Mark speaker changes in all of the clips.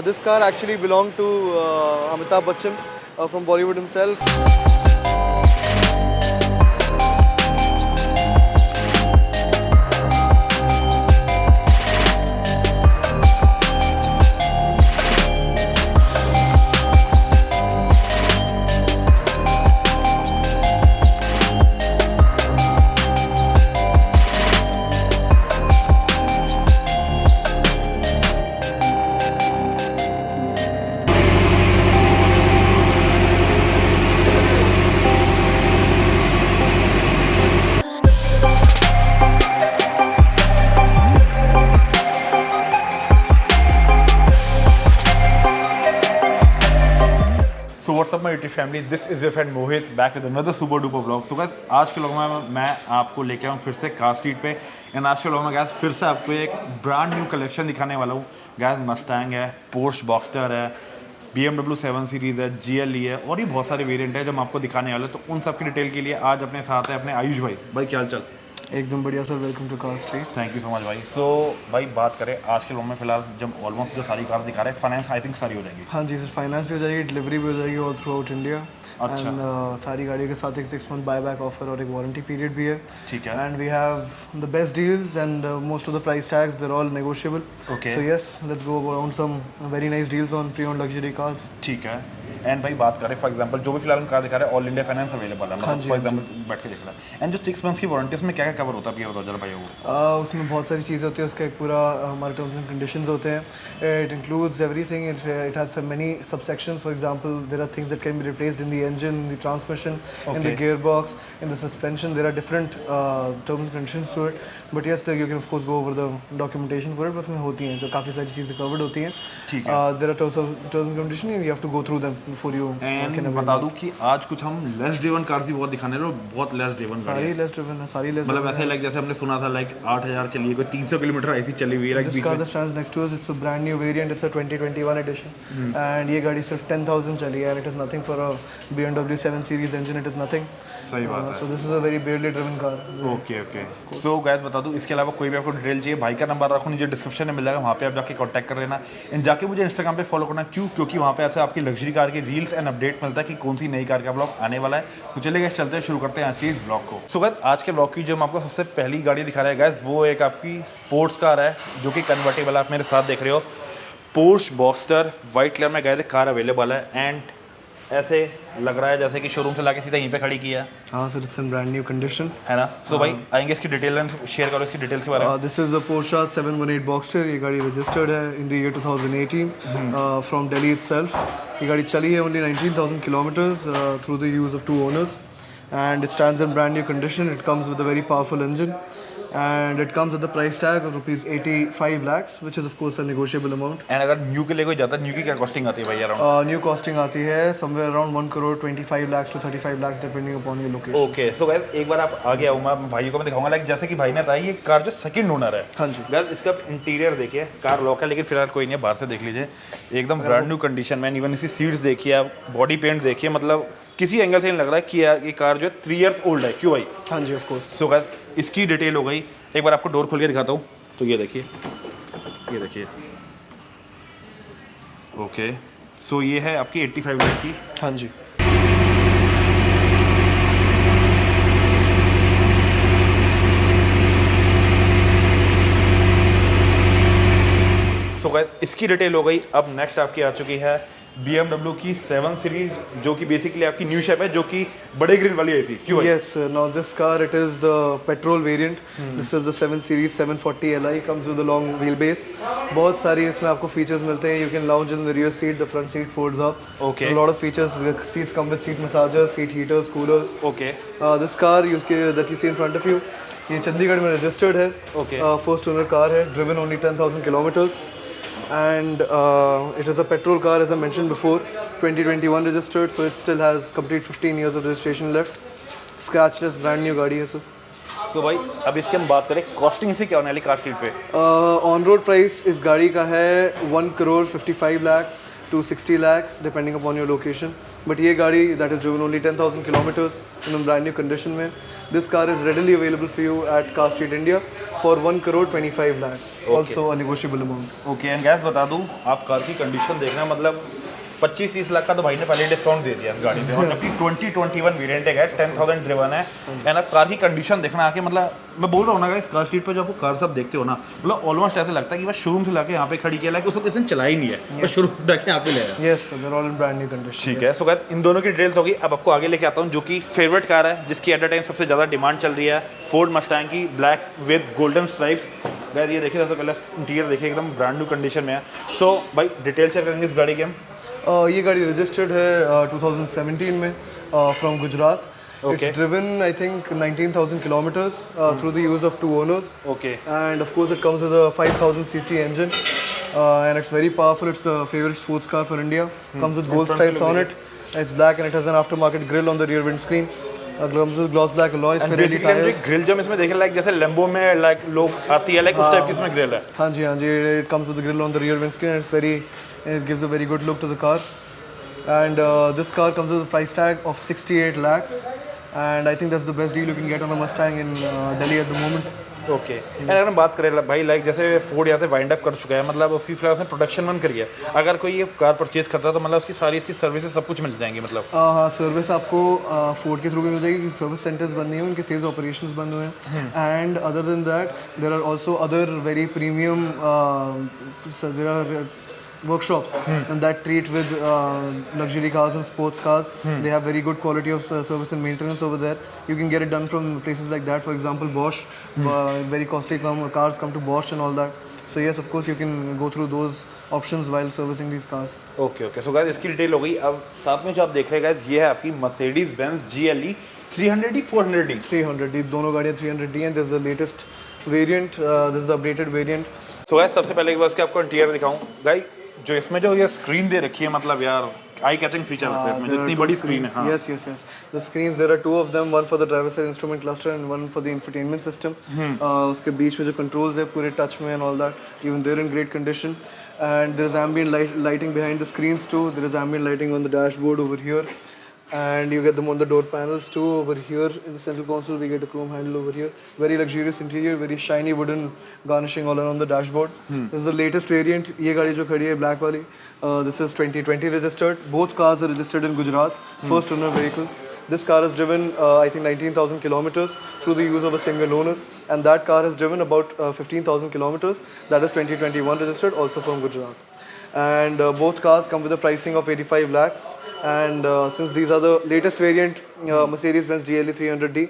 Speaker 1: This car actually belonged to Amitabh Bachchan from Bollywood himself.
Speaker 2: So what's up my YouTube family, this is your friend Mohit back with another super duper blog. So guys, आज के vlog में मैं आपको लेके आऊँ फिर से car street पे। एंड आज के व्लॉग में गाइस फिर से आपको एक ब्रांड न्यू कलेक्शन दिखाने वाला हूँ। गाइस मस्टैंग है, पोर्श बॉक्सटर है, BMW 7 सीरीज़ है, GLE है और भी बहुत सारे वेरिएंट है जो हम आपको दिखाने वाले हैं। तो उन सब की डिटेल के लिए आज अपने साथ है अपने आयुष भाई। भाई क्या हाल चाल?
Speaker 1: एकदम बढ़िया sir, welcome to car street.
Speaker 2: Thank you so much भाई। सो भाई बात करें आज के व्लॉग में, फिलहाल जब ऑलमोस्ट जो सारी कार्स दिखा रहे हैं, फाइनेंस आई थिंक सारी हो जाएगी।
Speaker 1: हाँ जी सर, फाइनेंस भी हो जाएगी, डिलीवरी भी हो जाएगी ऑल थ्रू आउट इंडिया।
Speaker 2: अच्छा।
Speaker 1: एंड सारी गाड़ियों के साथ एक 6 मंथ बाय बैक ऑफर और एक वारंटी पीरियड भी है।
Speaker 2: ठीक है।
Speaker 1: And we have the best deals and most of the price tags there all negotiable.
Speaker 2: Okay.
Speaker 1: So yes, let's go around some very nice deals on pre owned luxury cars.
Speaker 2: ठीक है। And भाई बात करें for example जो भी फिलहाल हम car दिखा रहे हैं, ऑल इंडिया फाइनेंस अवेलेबल है,
Speaker 1: हाँ जी,
Speaker 2: फॉर
Speaker 1: हाँ जी।
Speaker 2: एग्जांपल बैठ के देख रहा है। एंड जो 6 मंथ्स की वारंटी उसमें क्या क्या कवर होता है, ये बताओ जरा भाई। वो
Speaker 1: उसमें बहुत सारी चीज़ें होती है, उसका एक पूरा हमारे टर्म्स एंड कंडीशंस होते हैं। It includes everything, it has some many subsections. For example there are things that can be replaced in the engine, in the transmission, in the gear box, in the suspension. There are different terms and conditions to it, but yes you can of course go over the documentation for it. बस में होती हैं तो काफ़ी सारी चीज़ें covered होती हैं।
Speaker 2: ठीक है।
Speaker 1: There are terms and condition, you have to go through them before you
Speaker 2: and बता दूं कि आज कुछ हम लेस ड्रिवन कार्स भी बहुत दिखाने रहे, बहुत लेस ड्रिवन
Speaker 1: सारी लेस ड्रिवन है, सारी लेस।
Speaker 2: मतलब ऐसे लाइक जैसे हमने सुना था लाइक 8000 चली है, कोई 300 किलोमीटर आई थी चली हुई है।
Speaker 1: This car that stands next to us, it's a brand new variant. It's a 2021 edition, and ये गाड़ी सिर्फ 10,000 चली है, and it is nothing for a BMW 7 Series engine. It is nothing.
Speaker 2: सही बात है।
Speaker 1: So this is a very barely driven car.
Speaker 2: Okay okay. So guys बता दूं, इसके अलावा कोई भी आपको डिटेल चाहिए, भाई का नंबर रखो नीचे डिस्क्रिप्शन में मिल जाएगा, वहाँ पे आप जाके कांटेक्ट कर लेना। एंड जाके मुझे इंस्टाग्राम पे फॉलो करना। क्यों? क्योंकि वहाँ पे ऐसे आपकी लग्जरी कार की रील्स एंड अपडेट मिलता है कि कौन सी नई कार का ब्लॉग आने वाला है। तो चलिए गाइस चलते हैं, शुरू करते हैं आज के इस ब्लॉग को। सो गाइस आज के ब्लॉग की जो हम आपको सबसे पहली गाड़ी दिखा रहे हैं गाइस, वो एक आपकी स्पोर्ट्स कार है जो कि कन्वर्टेबल आप मेरे साथ देख रहे हो। पोर्श बॉक्सटर वाइट कलर में गए थे, कार अवेलेबल है। एंड ऐसे लग रहा है जैसे कि शोरूम से लाके सीधा यहीं पे खड़ी किया है।
Speaker 1: हाँ sir, it's in brand new condition.
Speaker 2: है ना? सो भाई आएंगे इसकी डिटेल एंड शेयर करो इसकी डिटेल्स के बारे में।
Speaker 1: This is a Porsche 718 Boxster. ये गाड़ी registered है in the year 2018 from Delhi itself. ये गाड़ी चली है only 19,000 kilometers through the use of 2 owners, and it stands in brand new condition. It comes with a very powerful engine, and it comes with the price tag of rupees 85 lakhs, which is of course a negotiable amount.
Speaker 2: And अगर new के लिए कोई जाता है, new की क्या costing आती है भाई अराउंड?
Speaker 1: New costing आती है somewhere around 1 crore 25 lakhs to 35 lakhs depending upon your location.
Speaker 2: Okay. So guys एक बार आप आगे आओ, मैं भाइयों को मैं दिखाऊंगा। लाइक जैसे कि भाई ने बताया, ये कार जो सेकंड ओनर है।
Speaker 1: हाँ जी।
Speaker 2: गाइस इसका इंटीरियर देखिए, कार लॉक है लेकिन फिलहाल कोई नहीं है, बाहर से देख लीजिए, एकदम ब्रांड न्यू कंडीशन में। इवन इसकी सीट्स देखिए आप, बॉडी पेंट देखिए, मतलब किसी एंगल से नहीं लग रहा है कि यार ये कार जो है 3 years ओल्ड है। क्यों भाई?
Speaker 1: हाँ जी, ऑफ कोर्स।
Speaker 2: सो गाइस इसकी डिटेल हो गई। एक बार आपको डोर खोल के दिखाता हूँ, तो ये देखिए, ये देखिए। ओके। सो ये है आपकी 85 लाख की।
Speaker 1: हाँ जी।
Speaker 2: सो गाइस इसकी डिटेल हो गई। अब नेक्स्ट आपकी आ चुकी है BMW की 7 सीरीज, जो कि बेसिकली आपकी न्यू शेप है, जो कि बड़े ग्रिल वाली आई थी। क्यों भाई?
Speaker 1: Yes, now this car, it is the petrol variant. This is the 7 Series 740 Li, comes with a long wheelbase. बहुत सारी इसमें आपको फीचर्स मिलते हैं. You can lounge in the rear seat, the front seat folds up.
Speaker 2: Okay.
Speaker 1: A lot of features. The seats come with seat massagers, seat heaters, coolers.
Speaker 2: Okay
Speaker 1: This car that you see in front of you, ये चंडीगढ़ में registered है.
Speaker 2: Okay.
Speaker 1: First owner car है, driven only 10,000 kilometers. And it is a petrol car, as I mentioned before, 2021 registered, so it still has complete 15 years of registration left. Scratchless, brand new गाड़ी है sir.
Speaker 2: तो भाई अब इसकी हम बात करें, कॉस्टिंग से क्या होने वाली कार सीट पे?
Speaker 1: ऑन रोड प्राइस इस गाड़ी का है 1 crore 55 lakhs, to 60 lakhs depending upon your location. But ये गाड़ी that is driven only 10,000 kilometers in a brand new condition में, this car is readily available for you at Car Street India for 1 crore 25 lakhs. Also a negotiable amount.
Speaker 2: Okay and gas बता दूं, आप car की condition देखना, मतलब 25-30 लाख का तो भाई ने पहले डिस्काउंट दे दिया इस गाड़ी पे, और जबकि 2021 वेरिएंट है गैस, 10,000 ड्रिवन है। एंड आप कार की कंडीशन देखना आके, मतलब मैं बोल रहा हूँ ना गाइस, कार सीट पे जो आपको कार सब देखते हो ना, मतलब ऑलमोस्ट ऐसा लगता है कि बस शोरूम से लाके यहाँ पे खड़ी किया है, उसको किसी ने चला ही नहीं है, बस शोरूम से यहाँ पे ले रहा है।
Speaker 1: Yes, they're all in brand new condition.
Speaker 2: ठीक है, सो गाइस इन दोनों की डिटेल्स होगी। अब आपको आगे लेके आता हूँ जो कि फेवरेट कार है, जिसकी एट द टाइम सबसे ज़्यादा डिमांड चल रही है, फोर्ड मस्टैंग की black with golden stripes. Guys ये देखिए, सबसे पहले इंटीरियर देखिए, एकदम ब्रांड न्यू कंडीशन में है। सो भाई डिटेल शेयर करेंगे इस गाड़ी के हम।
Speaker 1: ये गाड़ी रजिस्टर्ड है 2017 में from Gujarat.
Speaker 2: Okay.
Speaker 1: It's driven, I think, 19,000 kilometers through the use of 2 owners.
Speaker 2: Okay.
Speaker 1: And of course, it comes with a 5,000 cc engine, and it's very powerful. It's the favorite sports car for India. Comes with gold stripes on it. It's black and it has an aftermarket grille on the rear windscreen. Comes with gloss black alloys, Pirelli tires.
Speaker 2: Grill जो हम इसमें देखे, like जैसे Lambo में like लोग आती है, like उस टाइप की इसमें ग्रिल है।
Speaker 1: हाँ जी. It comes with the grille on the rear windscreen, and it gives a very good look to the car. And this car comes with a price tag of 68 lakhs. And I think that's the best deal you can get on a Mustang in Delhi at the moment.
Speaker 2: Okay and अगर हम बात करें भाई, like जैसे Ford यहाँ से wind up कर चुका है, मतलब फिलहाल उसने प्रोडक्शन बंद करी है, अगर कोई ये कार परचेज करता है तो मतलब उसकी सारी इसकी सर्विसेज सब कुछ मिल जाएंगी मतलब?
Speaker 1: हाँ, सर्विस आपको फोर्ड के थ्रू भी मिल जाएगी, सर्विस सेंटर्स बंद नहीं हुए, उनके सेल्स ऑपरेशंस बंद हुए हैं. And other than that there are also other very premium there are workshops and that treat with luxury cars and sports cars. They have very good quality of service and maintenance over there. You can get it done from places like that. For example, Bosch, very costly cars come to Bosch and all that. So yes, of course, you can go through those options while servicing these cars.
Speaker 2: Okay so guys इसकी detail हो गई। अब साथ में जो आप देख रहे हैं गाइस, ये है आपकी Mercedes Benz GLE 300D 400D
Speaker 1: 300D, दोनों गाड़ियाँ 300D हैं. This is the latest variant. This is the updated variant.
Speaker 2: So guys सबसे पहले एक बार इसके आपको इंटीरियर दिखाऊं गाइस, जो इसमें जो ये स्क्रीन दे रखी है, मतलब यार आई कैचिंग फीचर होता है इसमें, जितनी बड़ी स्क्रीन है। हाँ।
Speaker 1: Yes. The screens, there are 2 of them, one for the driver side instrument cluster and one for the infotainment system. उसके बीच में जो controls है पूरे touch में and all that, even they're in great condition. And there is ambient lighting behind the screens too. There is ambient lighting on the dashboard over here. And you get them on the door panels too. Over here in the central console we get a chrome handle over here. Very luxurious interior, very shiny wooden garnishing all around the dashboard. This is the latest variant. ये गाड़ी जो खड़ी है black वाली, this is 2020 registered. Both cars are registered in Gujarat, first owner vehicles. This car has driven I think 19,000 kilometers through the use of a single owner, and that car has driven about 15,000 kilometers. That is 2021 registered, also from Gujarat. And both cars come with a pricing of 85 lakhs. And since these are the latest variant Mercedes-Benz GLE 300D,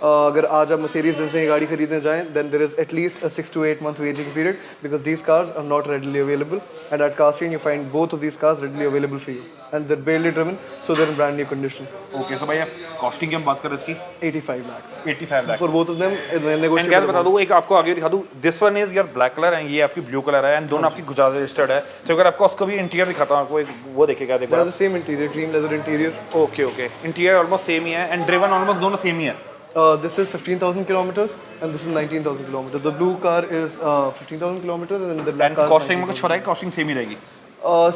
Speaker 1: अगर आज आप Mercedes-Benz से ये गाड़ी खरीदने जाएं, then there is at least a 6 to 8 month waiting period because these cars are not readily available. And at Carstream you find both of these cars readily available for you, and they're barely driven, so they're in brand new condition.
Speaker 2: Okay so भाई costing की हम बात करें इसकी
Speaker 1: 85 lakhs
Speaker 2: 85 lakh
Speaker 1: for both of them.
Speaker 2: And
Speaker 1: Negotiable.
Speaker 2: क्या बता दूं, एक आपको आगे दिखा दूं, this one is your black colour and ये आपकी ब्लू कलर है, एंड दोनों आपकी गुजरात रजिस्टर्ड है। तो अगर आपको उसको भी इंटीरियर दिखाता हूं, आपको एक वो देखिएगा, देखो
Speaker 1: They have the same interior, cream leather interior.
Speaker 2: Okay interior almost same ही है, एंड ड्रिवन ऑलमोस्ट दोनों सेम ही है।
Speaker 1: This is 15,000 kilometers and this is 19,000 kilometers. The blue car is 15,000 kilometers and the black
Speaker 2: and
Speaker 1: car is
Speaker 2: costing में कुछ फर्क है? Costing same ही रहेगी?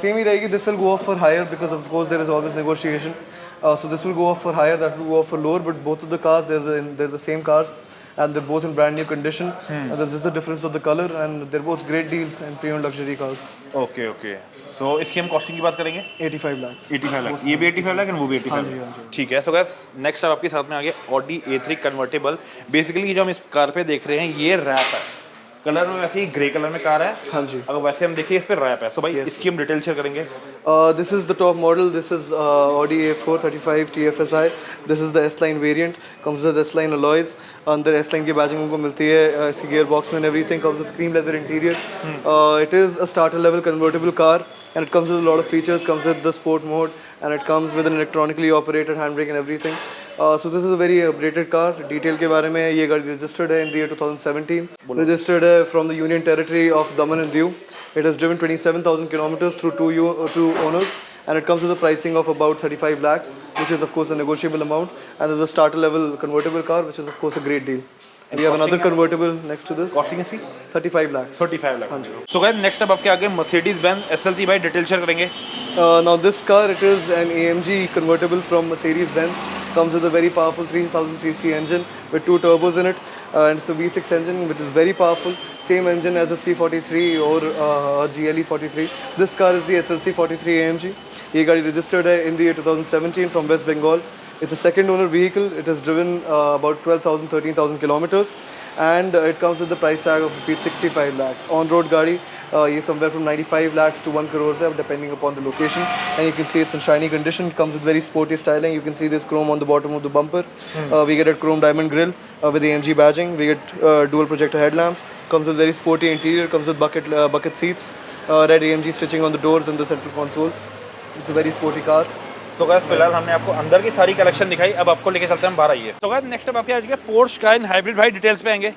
Speaker 1: same ही रहेगी. This will go up for higher because of course there is always negotiation. So this will go up for higher, that will go up for lower, but both of the cars they're the same cars and they're both in brand new condition. And there's just a difference of the color and they're both great deals and pre-owned luxury cars.
Speaker 2: Okay so इसकी हम costing की बात करेंगे
Speaker 1: 85 lakhs.
Speaker 2: 85 lakh, ये भी 85 lakh and वो भी 85 लाख। ठीक है, सो गाइस नेक्स्ट अब आपके साथ में आ गया Audi A3 कन्वर्टेबल। बेसिकली जो हम इस कार पे देख रहे हैं, ये रैप है, कलर में वैसे ही ग्रे कलर में कार है।
Speaker 1: हाँ जी।
Speaker 2: अगर वैसे हम देखिए इस पे रैप है, सो भाई इसकी हम डिटेल शेयर करेंगे।
Speaker 1: This is the top model. This is Audi A4 35 TFSI. This is the S-Line variant. Comes with S-Line alloys. अंदर S-Line की बैजिंग उनको मिलती है, इसकी gear box में and everything. Comes with cream leather interior. It is a starter level convertible car and it comes with a lot of features. Comes with the sport mode and it comes with an electronically operated handbrake and everything. So this is a very updated car. Detail के बारे में, ये गाड़ी registered है in the year 2017. Registered है from the Union Territory of Daman and Diu. It has driven 27,000 kilometers through two owners, and it comes with a pricing of about 35 lakhs, which is of course a negotiable amount. And there's a starter level convertible car, which is of course a great deal. And we have another convertible next to this.
Speaker 2: Costing इसकी
Speaker 1: 35 lakhs.
Speaker 2: 35 lakh. सो guys next अब आपके आगे Mercedes Benz SLT, भाई detail share करेंगे।
Speaker 1: Now this car, it is an AMG convertible from Mercedes-Benz. Comes with a very powerful 3000cc engine with 2 turbos in it, and it's a V6 engine which is very powerful. Same engine as a C43 or GLE 43. This car is the SLC 43 AMG. ये गाड़ी registered है in the year 2017 from West Bengal. It's a second owner vehicle. It has driven about 12,000, 13,000 kilometers, and it comes with the price tag of rupees 65 lakhs. On-road गाड़ी ये somewhere from 95 lakhs to 1 crore है, depending upon the location. And you can see it's in shiny condition. It comes with very sporty styling. You can see this chrome on the bottom of the bumper. We get a chrome diamond grille with AMG badging. We get dual projector headlamps. Comes with very sporty interior. Comes with bucket seats. Red AMG stitching on the doors and the central console. It's a very sporty car.
Speaker 2: तो guys फिलहाल हमने आपको अंदर की सारी collection दिखाई, अब आपको लेके चलते हैं बाहर आइए। तो गाइस नेक्स्ट अब आपके आज के पोर्श कायन हाइब्रिड भाई डिटेल्स पे आएंगे।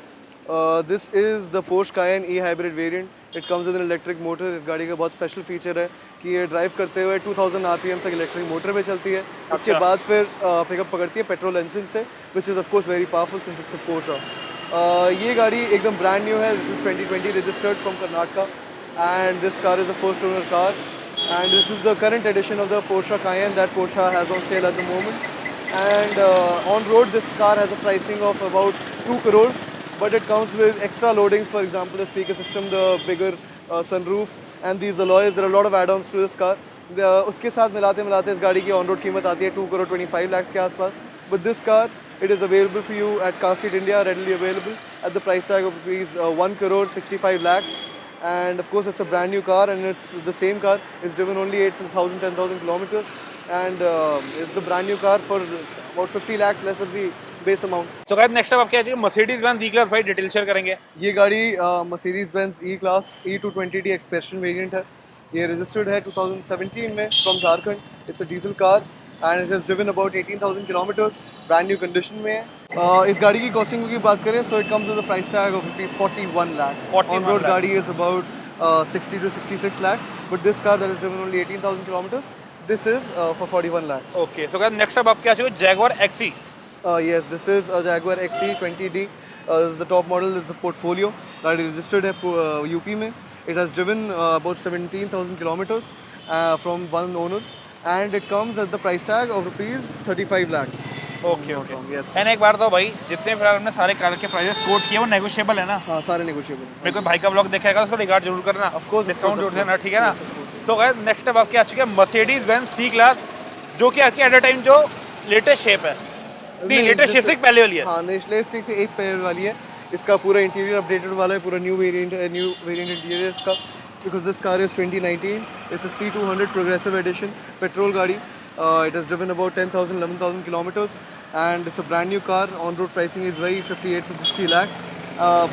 Speaker 1: This is the Porsche Cayenne e-hybrid variant. It comes with an electric motor. इस गाड़ी का बहुत स्पेशल फीचर है कि ये ड्राइव करते हुए 2000 RPM तक इलेक्ट्रिक मोटर पे चलती है। उसके बाद फिर पिकअप पकड़ती है पेट्रोल इंजन से, which is of course very powerful since it's a Porsche. ये गाड़ी एकदम ब्रांड न्यू है. This is 2020 registered from Karnataka, and this car is a first owner car. And this is the current edition of the Porsche Cayenne that Porsche has on sale at the moment. And on road, this car has a pricing of about 2 crores. But it comes with extra loadings, for example, the speaker system, the bigger sunroof, and these alloys. There are a lot of add-ons to this car. उसके साथ मिलाते मिलाते इस गाड़ी की on road कीमत आती है 2 crore 25 lakhs के आसपास. But this car, it is available for you at Car Street India, readily available at the price tag of rupees 1 crore 65 lakhs. And of course, it's a brand new car, and it's the same car. It's driven only 8,000, 10,000 kilometers, and it's the brand new car for about 50 lakhs less of the base amount.
Speaker 2: So guys next अब आपके आज Mercedes Benz E-Class भाई detail share करेंगे।
Speaker 1: ये गाड़ी Mercedes-Benz E-Class E220D expression variant है। ये registered है 2017 में from Jharkhand. It's a diesel car and it has driven about 18,000 kilometres. Brand new condition में है. इस गाड़ी की कॉस्टिंग की बात करें so it comes with a price tag of rupees 41 lakhs. On road गाड़ी is about 60 to 66 lakhs, but this car that is driven only 18,000 kilometers, this is for 41 lakhs.
Speaker 2: Okay so guys next अब आपके आज Jaguar XE।
Speaker 1: Yes, this is a Jaguar XE 20D. This is the top model, is the Portfolio. गाड़ी registered है UP में. It has driven about 17,000 kilometers from one owner, and it comes at the price tag of rupees 35 lakhs.
Speaker 2: Okay okay
Speaker 1: Yes.
Speaker 2: And एक बार तो भाई जितने फिलहाल हमने सारे कार के प्राइसेस कोट किए वो नेगोशिएबल है ना?
Speaker 1: हाँ, सारे negotiable हैं.
Speaker 2: मेरे को भाई का ब्लॉग देखेगा उसको रिगार्ड जरूर करना।
Speaker 1: Of course,
Speaker 2: डिस्काउंट
Speaker 1: of
Speaker 2: जरूर
Speaker 1: course,
Speaker 2: देना, ठीक है ना?
Speaker 1: Yes, of course.
Speaker 2: So guys next अब आपके आ चुके हैं मर्सिडीज बेंज C-Class, जो कि आपकी एट अ टाइम जो लेटेस्ट शेप है। नहीं, लेटेस्ट शेप से पहले वाली है।
Speaker 1: हाँ, लेटेस्ट से एक पैर वाली है. इसका पूरा इंटीरियर अपडेटेड वाला है, पूरा न्यू वेरिएंट है, न्यू वेरिएंट इंटीरियर इसका. Because this car is 2019, it's a C200 progressive edition petrol गाड़ी. It has driven about 10,000, 11,000 kilometers, and it's a brand new car. On road pricing is very 58 to 60 lakhs.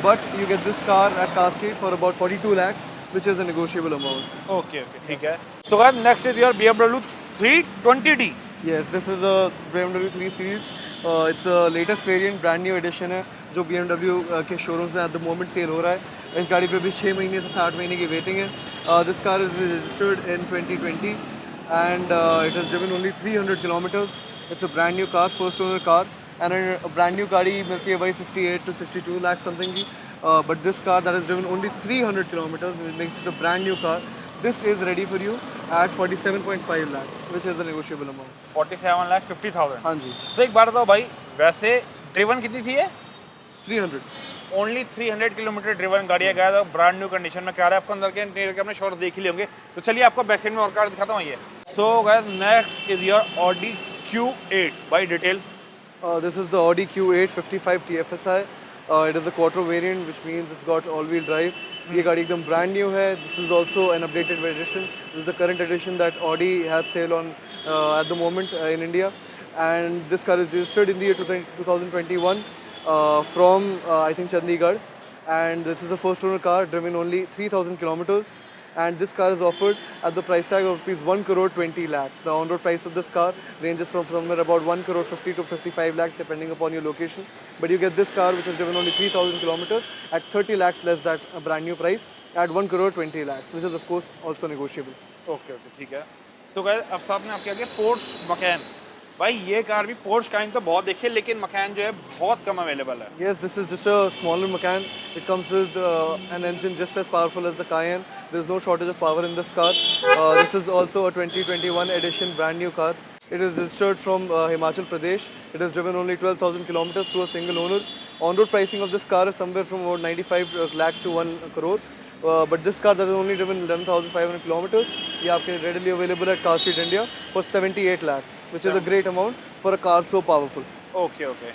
Speaker 1: But you get this car at Car Street for about 42 lakhs, which is a negotiable amount.
Speaker 2: Okay okay ठीक है। सो guys next is your BMW 320D।
Speaker 1: Yes, this is a BMW 3 Series. It's a latest variant, brand new edition है जो BMW के showrooms में at the moment sale हो रहा है. इस गाड़ी पे भी 6 महीने से 60 महीने की वेटिंग है. This car is registered in 2020 and it has driven only 300 kilometers. It's a brand new car, first owner car, and a brand new गाड़ी मिलती है वही 58 to 62 lakhs something की. But this car that has driven only 300 kilometers, which makes it a brand new car. This is ready for you at 47.5 lakhs, which is the negotiable amount.
Speaker 2: 47,50,000।
Speaker 1: हाँ जी,
Speaker 2: तो एक बार बताओ भाई, वैसे ड्रिवन कितनी थी ये?
Speaker 1: 300.
Speaker 2: ओनली 300 किलोमीटर ड्रिवन गाड़ी है गाइस, ब्रांड न्यू कंडीशन में। क्या है आपको अंदर के इंटीरियर के अपने शॉट देख ही लेंगे। तो चलिए आपको बैक साइड में और कार दिखाता हूँ ये। So guys next is your Audi Q8 by detail.
Speaker 1: This is the Audi Q8 55 TFSI. It is a quattro variant, which means it's got all-wheel drive. ये गाड़ी एकदम brand new है. This is also an updated edition. This is the current edition that Audi has sale on at the moment in India. And this car is registered in the year 2021 from I think Chandigarh. And this is a first owner car, driven only 3,000 kilometers. And this car is offered at the price tag of rupees 1 crore 20 lakhs. The on-road price of this car ranges from somewhere about 1 crore 50 to 55 lakhs depending upon your location. But you get this car which is driven only 3,000 kilometers at 30 lakhs less that a brand new price at 1 crore 20 lakhs, which is of course also negotiable.
Speaker 2: Okay okay ठीक है। तो guys अब साथ में आपके आगे Porsche मकैन। भाई ये कार भी पोर्श काइन तो बहुत देखी है, लेकिन मकैन जो है बहुत कम अवेलेबल है।
Speaker 1: Yes, this is just a smaller Macan. It comes with an engine just as powerful as the Cayenne, There's no shortage of power in this car. This is also a 2021 edition brand new car. It is registered from Himachal Pradesh. It has driven only 12,000 kilometers through a single owner. On-road pricing of this car is somewhere from about 95 lakhs to 1 crore. But this car that has only driven 11,500 kilometers, ये आपके readily available at Car Street India for 78 lakhs, which is a great amount for a car so powerful.
Speaker 3: Okay okay.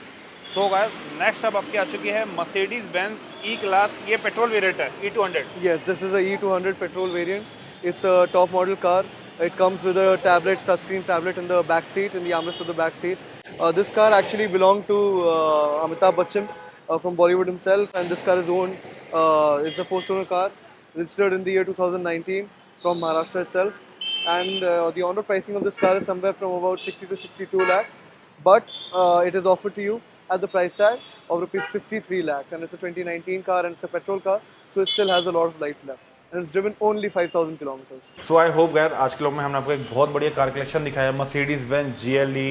Speaker 3: So guys next अब आपकी आ चुकी है Mercedes Benz ई class, ये petrol variant है E200।
Speaker 1: Yes, this is a E200 petrol variant. It's a top model car. It comes with a tablet, touchscreen tablet in the back seat, in the armrest of the back seat. This car actually belonged to Amitabh Bachchan from Bollywood himself, and this car is owned. It's a four-owner car, registered in the year 2019 from Maharashtra itself. And the on-road pricing of this car is somewhere from about 60 to 62 lakhs. But it is offered to you at the price tag of rupees 53 lakhs. And it's a 2019 car and it's a petrol car, so it still has a lot of life left. And it's driven only 5,000 kilometers.
Speaker 2: So I hope guys आज के लोग में हमने आपको एक बहुत बढ़िया car collection दिखाया, मर्सिडीज बेंज GLE,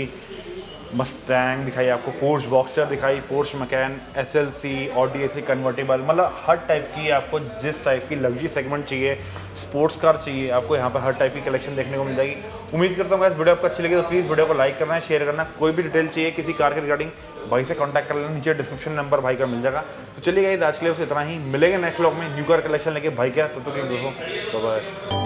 Speaker 2: मस्टैंग दिखाई, आपको पोर्श बॉक्सटर दिखाई, Porsche McCann, SLC, Audi A3 convertible, मतलब हर टाइप की आपको जिस टाइप की लग्जरी सेगमेंट चाहिए, स्पोर्ट्स कार चाहिए, आपको यहाँ पर हर टाइप की कलेक्शन देखने को मिल जाएगी। उम्मीद करता हूँ गाइस वीडियो आपको अच्छी लगी तो प्लीज़ वीडियो को लाइक करना है, शेयर करना। कोई भी डिटेल चाहिए किसी कार के रिगार्डिंग भाई से कॉन्टैक्ट कर लेना, नीचे डिस्क्रिप्शन नंबर भाई का मिल जाएगा। तो चलिए गाइस आज के लिए बस इतना ही, मिलेंगे नेक्स्ट व्लॉग में न्यू कार कलेक्शन लेके भाई क्या, तब तक दोस्तों बाय बाय।